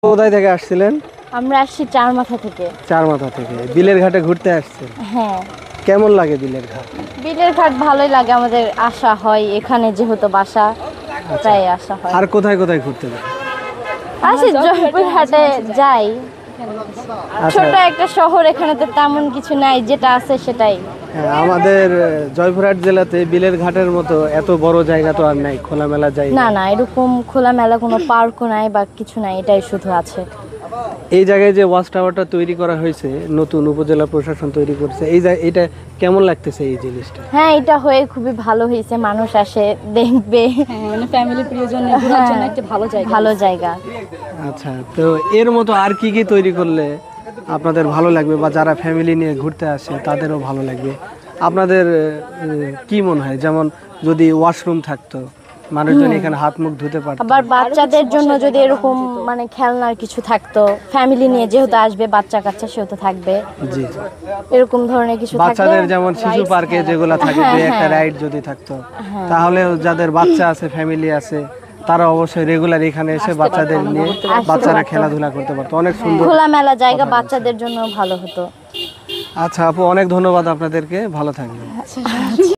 কোথায় থেকে আসছিলেন? আমরা আসছি চারমাথা থেকে। চারমাথা থেকে বিলের ঘাটে ঘুরতে আসছেন? হ্যাঁ, কেমন লাগে বিলের ঘাট? বিলের ঘাট ভালোই লাগে, আমাদের আসা হয় এখানে যেহেতু বাসা, তাই আসা হয়। আর কোথায় কোথায় ঘুরতে যান? আসি জয়পুরহাটে যাই, ছোট একটা শহর, এখানে তো তেমন কিছু নাই, যেটা আছে সেটাই। হ্যাঁ, আমাদের জয়পুরহাট জেলাতে বিলের ঘাটের মতো এত বড় জায়গা তো আর নাই, খোলামেলা জায়গা। না না, এরকম খোলামেলা কোনো পার্কও নাই বা কিছু নাই, এটাই শুধু আছে। এই জায়গায় যে ওয়াচ টাওয়ারটা তৈরি করা হয়েছে, নতুন উপজেলা প্রশাসন তৈরি করছে, এটা কেমন লাগতেছে এই জিনিসটা? হ্যাঁ, এটা হয়ে খুবই ভালো হয়েছে, মানুষ আসে দেখবে। মানে ফ্যামিলি প্রিয়জন ঘোরার জন্য একটা ভালো জায়গা। ভালো জায়গা। আচ্ছা, তো এর মতো আর কি কি তৈরি করলে আপনাদের ভালো লাগবে বা যারা ফ্যামিলি নিয়ে ঘুরতে আসে তাদেরও ভালো লাগবে? আপনাদের কি মনে হয়, যেমন যদি ওয়াশরুম থাকতো, মানুষজন এখানে হাত মুখ ধুতে পারতো? আবার বাচ্চাদের জন্য যদি এরকম মানে খেলনার কিছু থাকতো, ফ্যামিলি নিয়ে যেহেতু আসবে, বাচ্চা কাচ্চা সেহেতু থাকবে, জি, এরকম ধরনের কিছু থাকলে। বাচ্চাদের যেমন শিশু পার্কে যেগুলো থাকে, যে একটা রাইড যদি থাকতো, তাহলে যাদের বাচ্চা আছে, ফ্যামিলি আছে, তারা অবশ্যই রেগুলার এখানে এসে বাচ্চাদের নিয়ে বাচ্চারা খেলাধুলা করতে পারতো। অনেক সুন্দর খোলামেলা জায়গা, বাচ্চাদের জন্য ভালো হতো। আচ্ছা আপু, অনেক ধন্যবাদ আপনাদেরকে, ভালো থাকবেন।